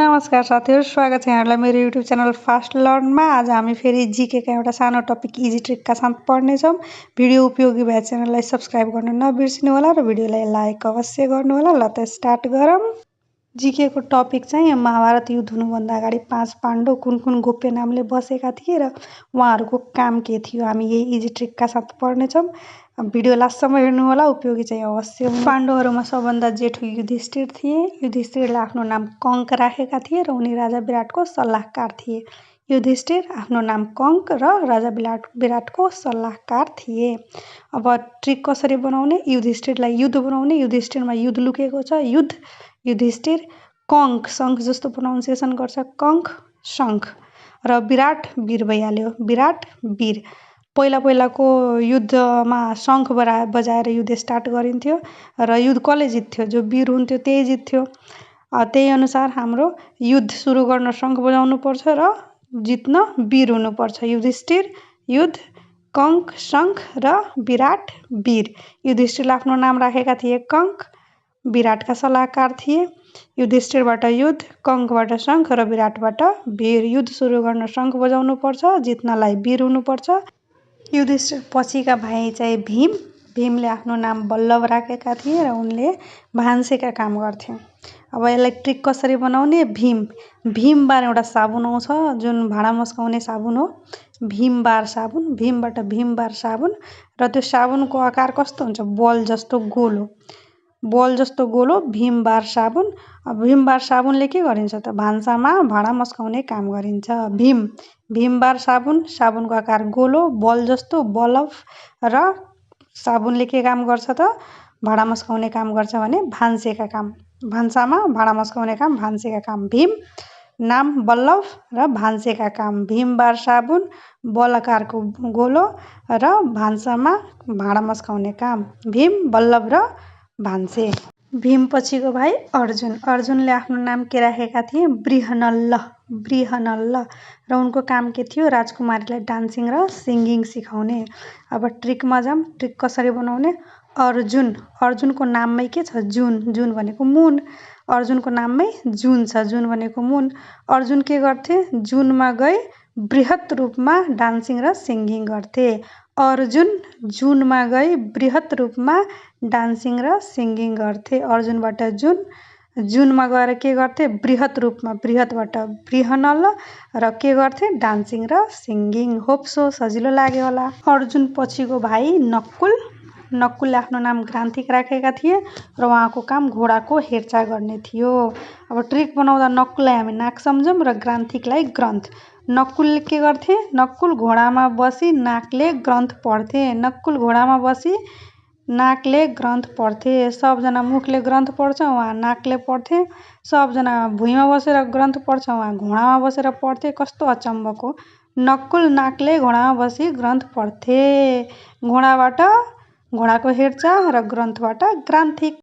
नमस्कार साथीहरु, स्वागत छ यहाँहरुलाई मेरो युट्युब च्यानल फास्ट लर्नमा। आज हामी फेरि जीके का एउटा सानो टपिक इजी ट्रिक का साथ पढ्ने छौं। भिडियो उपयोगी भए च्यानललाई सब्स्क्राइब गर्न नबिर्सिनु होला र भिडियोलाई लाइक अवश्य गर्नु होला। ल त स्टार्ट गरौँ। जीके को टपिक चाहिँ महाभारत युद्ध हुनुभन्दा अगाडि 5 पाण्डव कुन गोप्य नामले बसेका थिए र उहाँहरुको काम के थियो, हामी यही इजी ट्रिक का साथ पढ्ने छौं। भिडियो लास्टसम्म हेर्नु होला, उपयोगी चाहिँ अवश्य हुन्छ। पाण्डवहरुमा सबभन्दा जेठो युधिष्ठिर थिए। युधिष्ठिरले आफ्नो नाम कंक राखेका थिए र उनी राजा विराटको सल्लाहकार थिए। युधिष्ठिर आफ्नो नाम कंक र राजा विराटको सल्लाहकार थिए। अब ट्रिक कसरी बनाउने, युधिष्ठिरलाई युद्ध बनाउने। युधिष्ठिरमा युद्ध लुकेको छ, युद्ध युधिष्ठिर कंक शंख जस्तो प्रोनाउन्सिएसन गर्छ, कंक शंख र विराट वीर भइहाल्यो, विराट वीर। पहिलाको युद्धमा शंख बजाएर युद्ध स्टार्ट गरिन्थ्यो र युद्ध कसले जित्थ्यो, जो वीर हुन्थ्यो त्यही जित्थ्यो। त्यही अनुसार हाम्रो युद्ध सुरु गर्न शंख बजाउनु पर्छ र जित्न वीर हुनुपर्छ। युधिष्ठिर युद्ध, कंक शंख र विराट वीर। युधिष्ठिरले आफ्नो नाम राखेका थिए कंक, विराटका सल्लाहकार थिए। युधिष्ठिरबाट युद्ध, कंकबाट शंख र विराटबाट वीर। युद्ध सुरु गर्न शंख बजाउनु पर्छ, जित्नलाई वीर हुनुपर्छ। युधिष्ठिर पछिका भाइ चाहिँ भीम। भीमले आफ्नो नाम बल्लभ राखेका थिए र उनले भान्सेका काम गर्थे। अब यसलाई ट्रिक कसरी बनाउने, भीम बार एउटा साबुन आउँछ जुन भाँडा मस्काउने साबुन हो, भीम बार साबुन। भीमबाट भीम बार साबुन र त्यो साबुनको आकार कस्तो हुन्छ, बल जस्तो गोलो भीम बार साबुन। भीम बार साबुनले के गरिन्छ त, भान्सामा भाँडा मस्काउने काम गरिन्छ। भीम बार साबुन, साबुनको आकार गोलो, बल जस्तो बल्लभ र साबुनले के काम गर्छ त, भाँडा मस्काउने काम गर्छ भने भान्सेका काम, भान्सामा भाँडा मस्काउने काम, भान्सेका काम। भीम नाम बल्लभ र भान्सेका काम, भीम बार साबुन, बल आकारको गोलो र भान्सामा भाँडा मस्काउने काम, भीम बल्लभ र भान्से। भीम पछिको भाइ अर्जुन। अर्जुनले आफ्नो नाम के राखेका थिए, बृहनल्ल र उनको काम के थियो, राजकुमारीलाई डान्सिङ र सिङ्गिङ सिकाउने। अब ट्रिकमा जाऊँ, ट्रिक कसरी बनाउने। अर्जुनको नाममै के छ, जुन भनेको मुन। अर्जुनको नाममै जुन छ, जुन भनेको मुन। अर्जुन के गर्थे, जुनमा गई बृहत रूपमा डान्सिङ र सिङ्गिङ गर्थे। अर्जुन जुनमा गई बृहत रूपमा डान्सिङ र सिङ्गिङ गर्थे। अर्जुनबाट जुनमा गएर के गर्थे, बृहत रूपमा, बृहतबाट बृहनल्ल र के गर्थे, डान्सिङ र सिङ्गिङ। होप्सो सजिलो लाग्यो होला। अर्जुन पछिको भाइ नक्कुलले आफ्नो नाम ग्रान्थिक राखेका थिए र उहाँको काम घोडाको हेरचाह गर्ने थियो। अब ट्रिक बनाउँदा नक्कुललाई हामी नाक सम्झौँ र ग्रान्थिकलाई ग्रन्थ। नक्कुलले के गर्थे, नक्कुल घोडामा बसी नाकले ग्रन्थ पढ्थे। नक्कुल घोडामा बसी नाकले ग्रन्थ पढ्थे। सबजना मुखले ग्रन्थ पढ्छ, उहाँ नाकले पढ्थे। सबजना भुइँमा बसेर ग्रन्थ पढ्छ, उहाँ घोडामा बसेर पढ्थे। कस्तो अचम्मको, नक्कुल नाकले घोडामा बसी ग्रन्थ पढ्थे। घोडाको हेरचाह र ग्रन्थबाट ग्रान्थिक।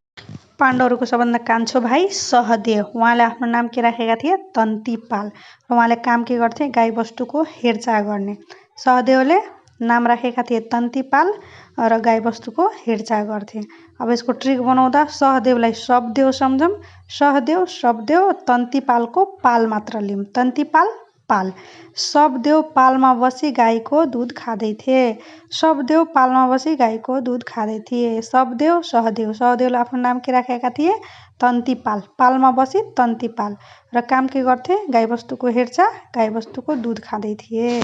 पाण्डवहरूको सबभन्दा कान्छो भाइ सहदेव। उहाँले आफ्नो नाम के राखेका थिए, तन्तीपाल र उहाँले काम के गर्थे, गाईबस्तुको हेरचाह गर्ने। सहदेवले नाम राखेका थिए तन्तीपाल र गाईबस्तुको हेरचाह गर्थे। अब यसको ट्रिक बनाउँदा सहदेवलाई शब्देव सम्झौँ। सहदेव शब्देव, तन्तीपालको पाल मात्र लिऊँ, तन्तीपाल पाल। शब्देव पालमा बसी गाईको दुध खाँदै थिए। शब्देव पालमा बसी गाईको दुध खाँदै थिए। सहदेवले आफ्नो नाम के राखेका थिए, तन्तीपाल, पालमा बसी तन्तीपाल र काम के गर्थे, गाईबस्तुको हेरचाह, गाईबस्तुको दुध खाँदै थिए।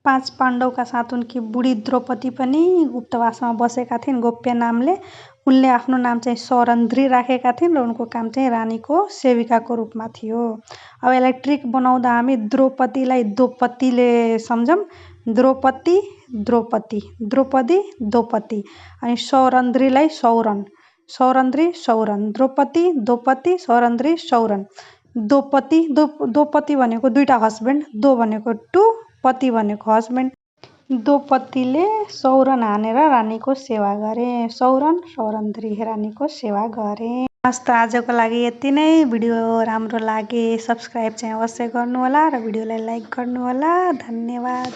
5 पाण्डवका साथ उनकी बुढी द्रौपदी पनि गुप्तवासमा बसेका थिइन् गोप्य नामले। उनले आफ्नो नाम चाहिँ सौरन्ध्री राखेका थिइन् र उनको काम चाहिँ रानीको सेविकाको रूपमा थियो। अब यसलाई ट्रिक बनाउँदा हामी द्रौपदीलाई द्रौपदीले सम्झौँ, द्रौपदी अनि सौरन्ध्रीलाई सौरन्ध्री सौरन, द्रौपदी सौरन्ध्री सौरन। द्रौपदी भनेको दुईटा हस्बेन्ड, दो भनेको टु, पति भनेको हस्बेन्ड। द्रौपदीले सौरन हानेर रानीको सेवा गरे। सौरन्ध्री रानीको सेवा गरे। हस् त आजको लागि यति नै। भिडियो राम्रो लागे सब्स्क्राइब चाहिँ अवश्य गर्नुहोला र भिडियोलाई लाइक गर्नुहोला। धन्यवाद।